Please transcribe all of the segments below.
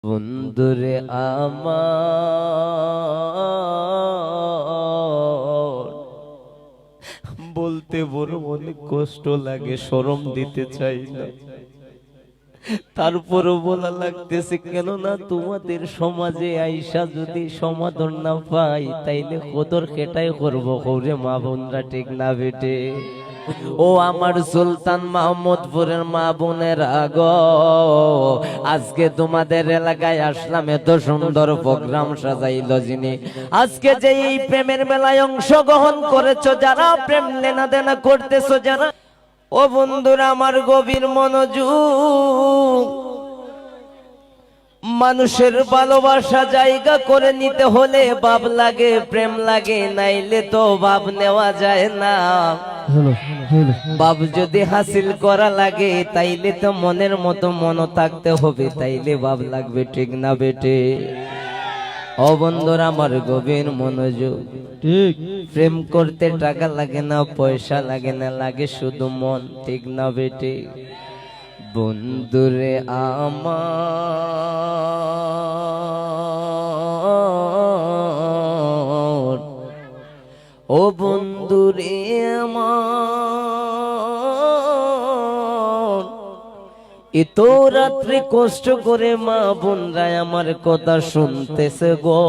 বন্ধুরে আমার বলতে বড় অনেক কষ্ট লাগে, শরম দিতে চাই না, তারপরও বলা লাগতেছে। কেননা তোমাদের সমাজে আইসা যদি সমাদর না পাই তাইলে কদর কেটাই করবো কৌরে মা বোনরা, ঠিক না বেটে? ও আমার সুলতান মাহমুদপুরের মা বোনের আগো, আজকে তোমাদের এলাকায় আসলাম, এত সুন্দর প্রোগ্রাম সাজাইলো যিনি। আজকে যে এই প্রেমের মেলায় অংশগ্রহণ করেছো, যারা প্রেম লেনা দেনা করতেছো, যারা, ও বন্ধুরা আমার গভীর মনোযোগ, মানুষের ভালোবাসা জায়গা করে নিতে হলে ভাব লাগে, প্রেম লাগে, নাইলে তো ভাব নেওয়া যায় না। ভাব যদি হাসিল করা লাগে তাইলে তো মনের মতো মন থাকতে হবে, তাইলে ভাব লাগবে, ঠিক না বেটে? ও বন্ধুরা আমার গভীর মনোযোগ, ঠিক প্রেম করতে টাকা লাগে না, পয়সা লাগে না, লাগে শুধু মন, ঠিক না বেটে? বন্ধুরে আমার, ও বন্ধুরে আমার, এত রাত্রে কষ্ট করে মা বোনরা আমার কথা শুনতেছে গো,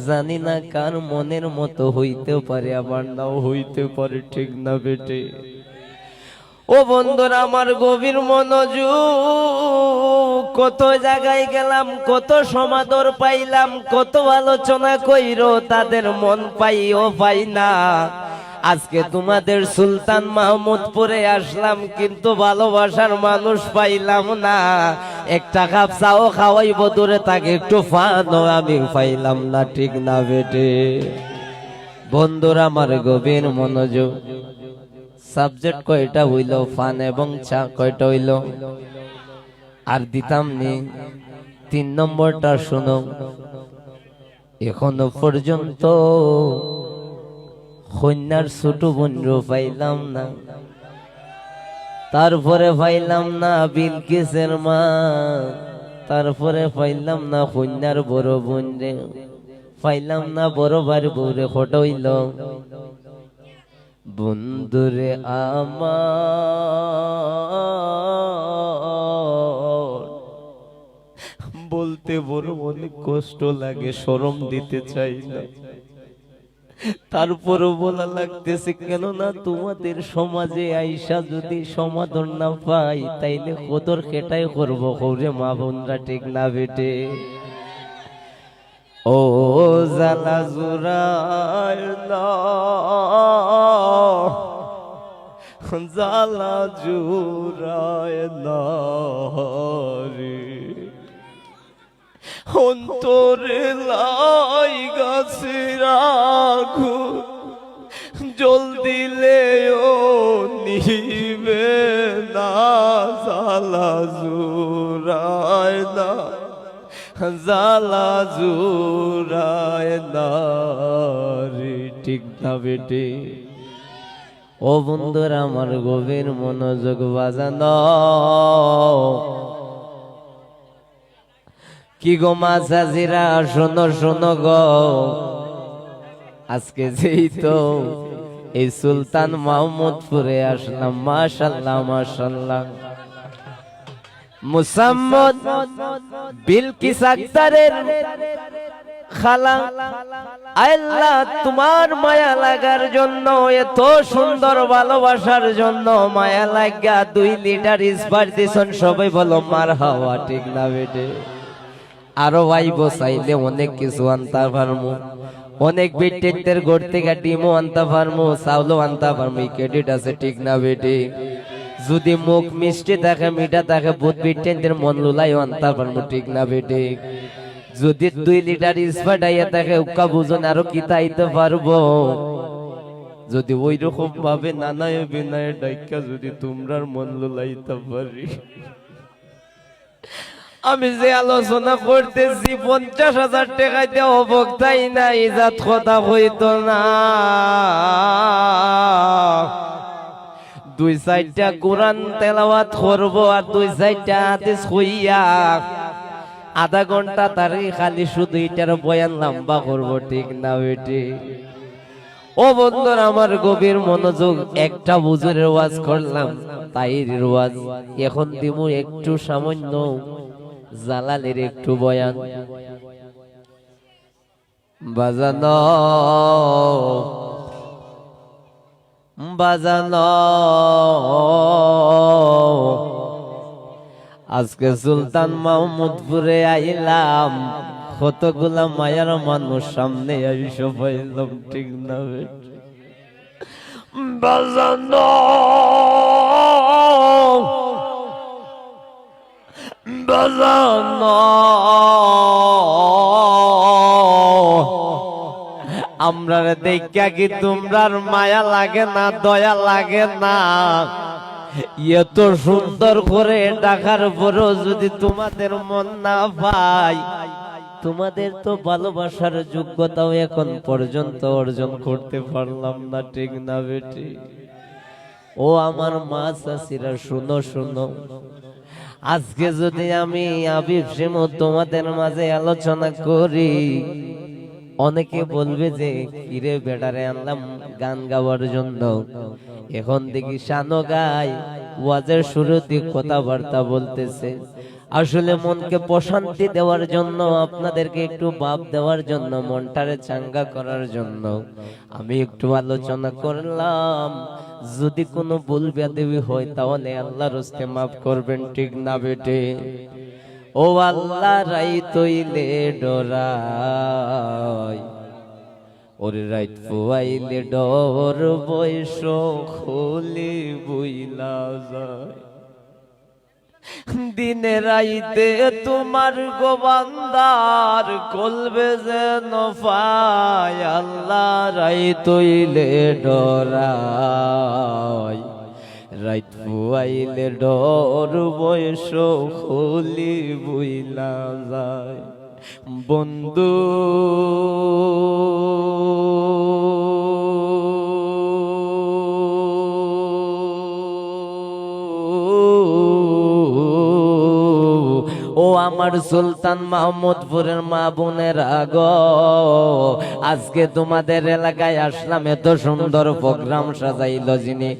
জানি না কার মনের মতো হইতে পারে, আবার নাও হইতে পারে, ঠিক না বেটে? ও বন্ধুরা আমার গভীর মনোযোগ, কত জায়গায় গেলাম, কত সমাদর পাইলাম, কত আলোচনা কইরো, তাদের মন পাইও পাই না। আজকে তোমাদের সুলতান মাহমুদপুরে আসলাম, কিন্তু ভালোবাসার মানুষ পাইলাম না। একটা কাপ চাও খাওয়াইব দূরে, তাকে একটু ফানও আমি পাইলাম না, ঠিক না বেটে? বন্ধুরা আমার গভীর মনোযোগ, সাবজেক্ট কয়টা হইল, ফান এবং চা কয়টা হইল, আর দিতাম নি 3 নম্বরটা শুনো। এখনো পর্যন্ত কন্যার ছোট বোন পাইলাম না, তারপরে পাইলাম না বিলকিসের মা, তারপরে পাইলাম না কন্যার বড় বোন রে, পাইলাম না বড় ভাইয়ের বউরে, খট হইল। বন্ধুরে আমার বলতে বড় অনেক কষ্ট লাগে, শরম দিতে চাই না, তারপরও বলা লাগতেছে। কেননা তোমাদের সমাজে আইসা যদি সমাদর না পাই তাইলে কদর কেটাই করবো কৌরে মা বোনরা, ঠিক না বেটে? ও জালা জুরায় না, জালা জুরায় না রে, অন্তরে লাই গাছের আগুন, জল দিলেও নিবে না, জালা জুরায় না, জালা জুরায় না রে, ঠিক না বেটে? ও বন্ধুরা আমার গভীর মনোযোগ বাজানো, কি গো মাঝাজিরা শোনো শোনো গো, আজকে যেই তো এই সুলতান মাহমুদপুরে আসলাম, মাশাআল্লাহ মাশাআল্লাহ, মুসাম্মদ বিলকিস আক্তারের খালা, আল্লাহ তোমার মায়া লাগার জন্য, এত সুন্দর ভালোবাসার জন্য মায়া লাগা 2 লিটার ইস্পার দিছেন, সবাই বলো মারহাবা, ঠিক না বেটে? আরো আইব চাইলে অনেক কিছু আনতে পারমু, অনেক বিটেকদের গোড় থেকে ডিমও আনতে পারমু, চাউলও আনতে পারমু, ক্রেডিট আছে, ঠিক না বেটে? যদি মুখ মিষ্টি থাকে, মিঠা থাকে, বুধ বিটেকদের মন লুলাইও আনতে পারমু, ঠিক না বেটে? যদি 2 লিটার স্পাইট আইয়া থাকে, উক্কা বুঝন আরো কি তাইতে পারবো। যদি ওই রকম ভাবে নানায় বিনায় ডাইকা যদি তোমরার মন লুলাইতে পারি, আমি যে আলোচনা করতেছি 50,000 টাকা দিয়ে অবক্তাই না, ইজাত কথা হইতো না। 2-4টা কোরআন তেলাওয়াত করবো আর 2-4টা হাদিস হইয়া আধা ঘন্টা তারই খালি শুধু এটার বয়ান লম্বা করবো, ঠিক না বেটি? ও বন্ধুরা আমার গভীর মনোযোগ, একটা হুজুরের ওয়াজ করলাম, তাইর ওয়াজ। এখন দিব একটু সামান্য জালালের একটু বয়ান। বাজানো বাজানো আজকে সুলতান মাহমুদপুরে আইলাম, কতগুলা মায়ার মানুষ সামনে আইসো পাইলাম, ঠিক না বেটি? বাজানো বাজানো আমরা দেখা কি তোমরার মায়া লাগে না, দয়া লাগে না? এত সুন্দর করে ডাকার পরও যদি তোমাদের মন না পাই, তোমাদের তো ভালোবাসার যোগ্যতাও এখন পর্যন্ত অর্জন করতে পারলাম না, ঠিক না বেটি? ও আমার মা চাচিরা, শুনো শুনো, আজকে যদি আমি আবিব শিমু তোমাদের মাঝে আলোচনা করি, অনেকে বলবে যে কিরে বেটারে আনলাম গান গাওয়ার জন্য, এখন দেখি শানো গায়, ওয়াজের শুরুতে কথাবার্তা বলতেছে। আসলে মনকে প্রশান্তি দেওয়ার জন্য, আপনাদেরকে একটু ভাব দেওয়ার জন্য, মনটারে চাঙ্গা করার জন্য আমি একটু আলোচনা করলাম। যদি কোনো ভুল বেয়াদবি হয় তাহলে আল্লাহর হস্তে মাফ করবেন, ঠিক না বেটে? ও আল্লাহ রাই তৈলে ডরাই, ওরে রাইত ফুয়াইলে ডর বৈশ খুলি বুইলা যায়। দিনে রাইতে তোমার গোবান্দার কলবে যেন পায়, আল্লাহ রাই তৈলে ডরাই, রাইত ফুয়াইলে ডর বয়স খুলি বুইলা যায়। বন্ধু ও আমার সুলতান মাহমুদপুরের মা বোনের আগো, আজকে তোমাদের এলাকায় আসলাম, এত সুন্দর প্রোগ্রাম সাজাইলো যিনি।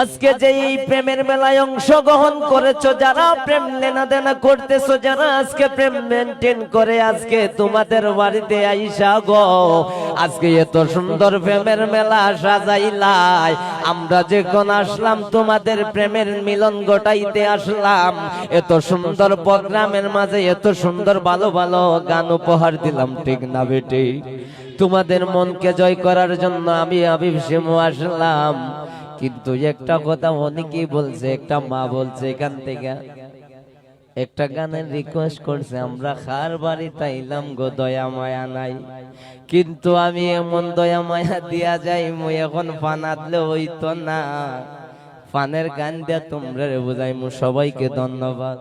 আজকে যে এই প্রেমের মেলায় অংশগ্রহণ করেছো, যারা প্রেম লেনা দেনা করতেছো, যারা আজকে প্রেম মেনটেন করে, আজকে তোমাদের বাড়িতে আইসা গো, আজকে এত সুন্দর প্রেমের মেলা সাজাইলাই। আমরা যখন আসলাম তোমাদের প্রেমের মিলন ঘটাইতে আসলাম, এত সুন্দর প্রোগ্রামের মাঝে এত সুন্দর ভালো ভালো গান উপহার দিলাম, ঠিক না বেটি? তোমাদের মনকে জয় করার জন্য আমি আবিব শিমু আসলাম। কিন্তু একটা কথা অনেকেই বলছে, একটা মা বলছে এখান থেকে একটা গানের রিকোয়েস্ট করছে, আমরা খার বাড়ি তাইলাম গো, দয়া মায়া নাই। কিন্তু আমি এমন দয়া মায়া দিয়া যাই, মুই এখন ফানাতলে হইতো না। ফানের গান দিয়া তোমরা বুঝাই। সবাইকে ধন্যবাদ।